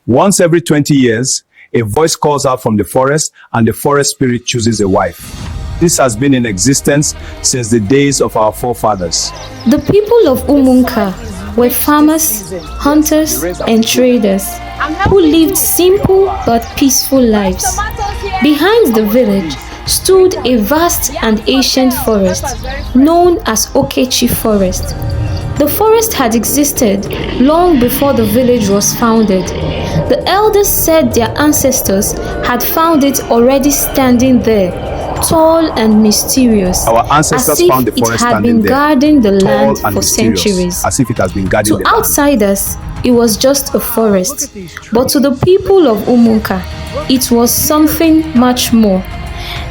Once every 20 years, a voice calls out from the forest and the forest spirit chooses a wife. This has been in existence since the days of our forefathers. The people of Umunka were farmers, hunters, and traders who lived simple but peaceful lives. Behind the village stood a vast and ancient forest known as Okechi Forest. The forest had existed long before the village was founded. The elders said their ancestors had found it already standing there, tall and mysterious, Our ancestors as if found the it forest had standing been there, guarding the tall land and for mysterious, centuries. as if it has been guarding To the land. outsiders, it was just a forest, but to the people of Umunka, it was something much more.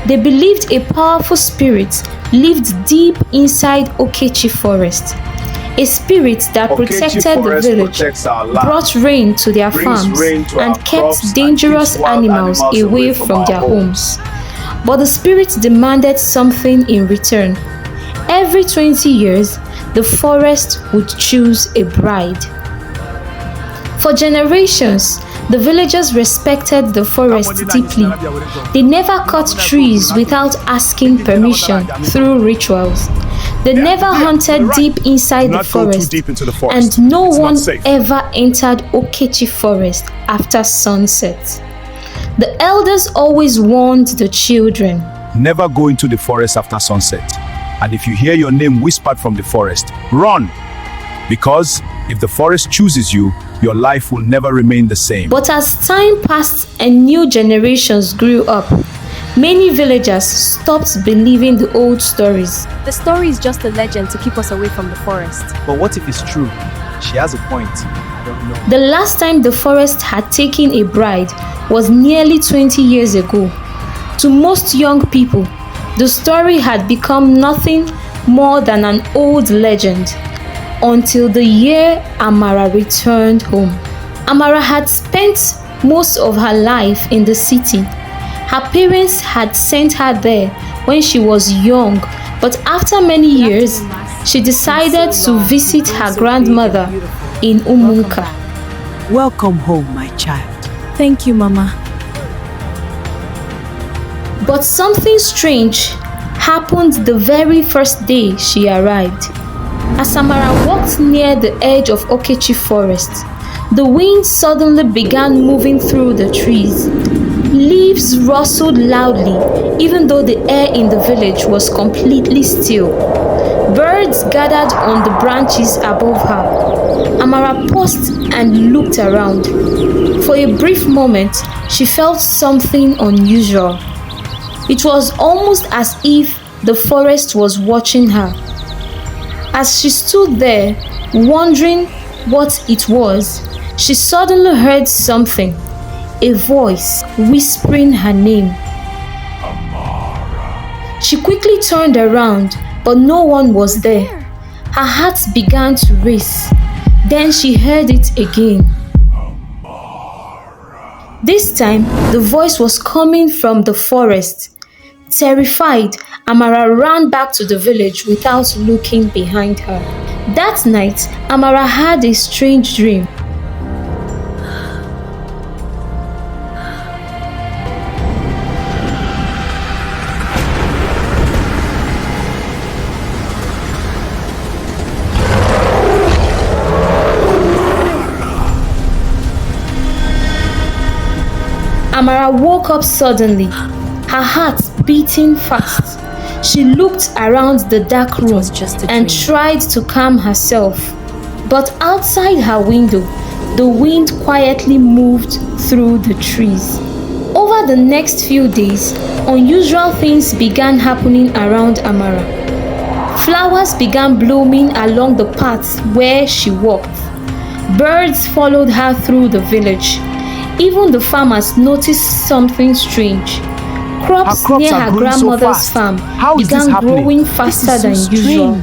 They believed a powerful spirit lived deep inside Okechi Forest. A spirit that Okechi protected the Forest village, protects our land, brought rain to their brings farms, rain to our and crops, kept and dangerous keeps wild animals animals away from our their homes. But the spirit demanded something in return. Every 20 years, the forest would choose a bride. For generations, the villagers respected the forest deeply. They never cut trees without asking permission through rituals. They never hunted deep inside the forest, and no one ever entered Okechi Forest after sunset. The elders always warned the children. Never go into the forest after sunset. And if you hear your name whispered from the forest, run! Because if the forest chooses you, your life will never remain the same. But as time passed and new generations grew up, many villagers stopped believing the old stories. The story is just a legend to keep us away from the forest. But what if it's true? She has a point. I don't know. The last time the forest had taken a bride was nearly 20 years ago. To most young people, the story had become nothing more than an old legend. Until the year Amara returned home. Amara had spent most of her life in the city. Her parents had sent her there when she was young, but after many years, she decided to visit her grandmother in Umunka. Welcome home, my child. Thank you, Mama. But something strange happened the very first day she arrived. As Amara walked near the edge of Okechi Forest, the wind suddenly began moving through the trees. Leaves rustled loudly, even though the air in the village was completely still. Birds gathered on the branches above her. Amara paused and looked around. For a brief moment, she felt something unusual. It was almost as if the forest was watching her. As she stood there, wondering what it was, she suddenly heard something, a voice whispering her name. Amara. She quickly turned around, but no one was there. Her heart began to race. Then she heard it again. Amara. This time, the voice was coming from the forest. Terrified, Amara ran back to the village without looking behind her. That night, Amara had a strange dream. Amara woke up suddenly, her heart beating fast. She looked around the dark room and tried to calm herself. But outside her window, the wind quietly moved through the trees. Over the next few days, unusual things began happening around Amara. Flowers began blooming along the paths where she walked. Birds followed her through the village. Even the farmers noticed something strange. Crops near her grandmother's farm began growing faster than usual.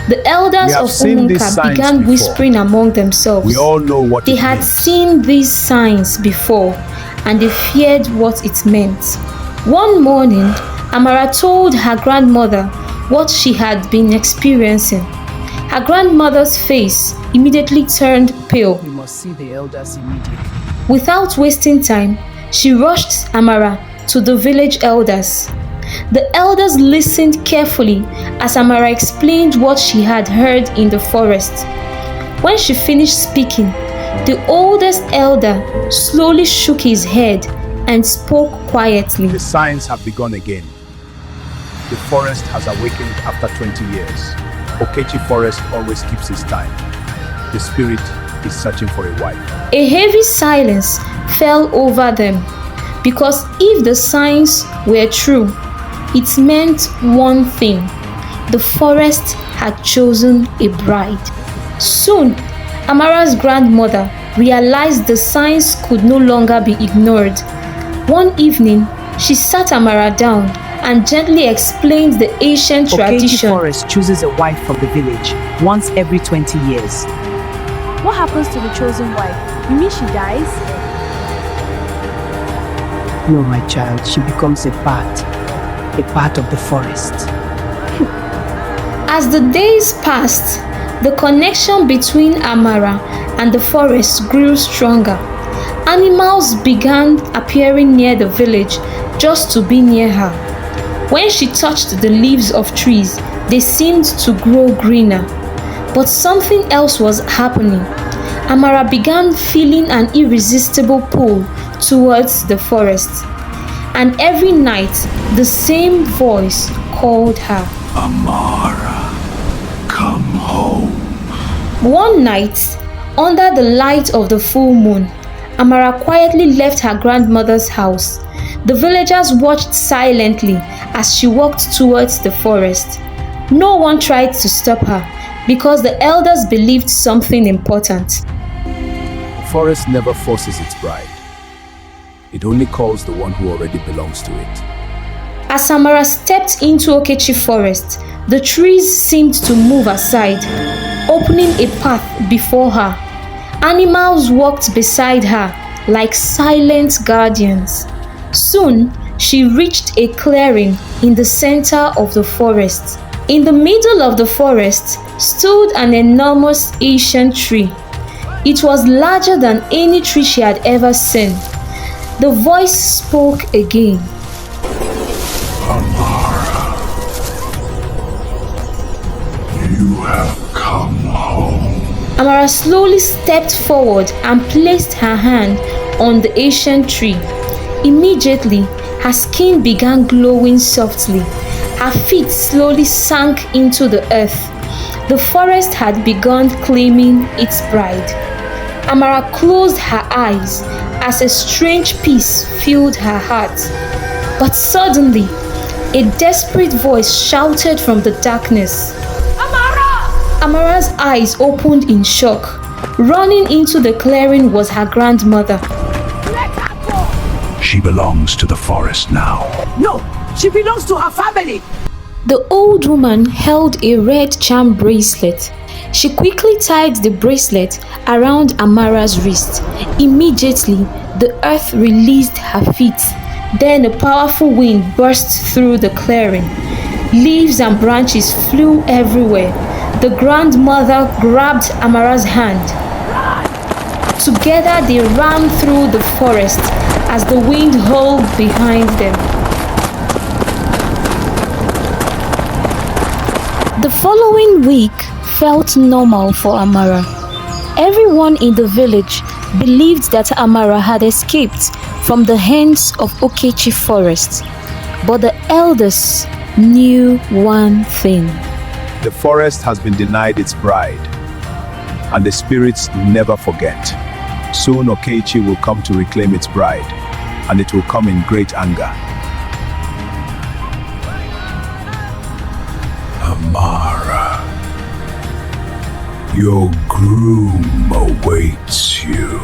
The elders of Umunka began whispering among themselves. We all know what they had seen these signs before, and they feared what it meant. One morning, Amara told her grandmother what she had been experiencing. Her grandmother's face immediately turned pale. We must see the elders immediately. Without wasting time, she rushed Amara to the village elders. The elders listened carefully as Amara explained what she had heard in the forest. When she finished speaking, the oldest elder slowly shook his head and spoke quietly. The signs have begun again. The forest has awakened after 20 years. Okechi Forest always keeps his time. The spirit is searching for a wife. A heavy silence fell over them because if the signs were true, it meant one thing: the forest had chosen a bride. Soon, Amara's grandmother realized the signs could no longer be ignored. One evening, she sat Amara down and gently explained the ancient Okechi tradition. Forest chooses a wife from the village once every 20 years. What happens to the chosen wife? You mean she dies? No, my child, she becomes a part of the forest. As the days passed, the connection between Amara and the forest grew stronger. Animals began appearing near the village just to be near her. When she touched the leaves of trees, they seemed to grow greener. But something else was happening. Amara began feeling an irresistible pull towards the forest. And every night, the same voice called her. Amara, come home. One night, under the light of the full moon, Amara quietly left her grandmother's house. The villagers watched silently as she walked towards the forest. No one tried to stop her because the elders believed something important. The forest never forces its bride. It only calls the one who already belongs to it. As Amara stepped into Okechi Forest, the trees seemed to move aside, opening a path before her. Animals walked beside her like silent guardians. Soon, she reached a clearing in the center of the forest. In the middle of the forest stood an enormous ancient tree. It was larger than any tree she had ever seen. The voice spoke again. Amara, you have come home. Amara slowly stepped forward and placed her hand on the ancient tree. Immediately, her skin began glowing softly. Her feet slowly sank into the earth. The forest had begun claiming its bride. Amara closed her eyes as a strange peace filled her heart. But suddenly, a desperate voice shouted from the darkness. Amara! Amara's eyes opened in shock. Running into the clearing was her grandmother. She belongs to the forest now. No, she belongs to her family. The old woman held a red charm bracelet. She quickly tied the bracelet around Amara's wrist. Immediately, the earth released her feet. Then a powerful wind burst through the clearing. Leaves and branches flew everywhere. The grandmother grabbed Amara's hand. Together they ran through the forest as the wind howled behind them. The following week felt normal for Amara. Everyone in the village believed that Amara had escaped from the hands of Okechi Forest. But the elders knew one thing. The forest has been denied its bride, and the spirits never forget. Soon Okechi will come to reclaim its bride, and it will come in great anger. Amara, your groom awaits you.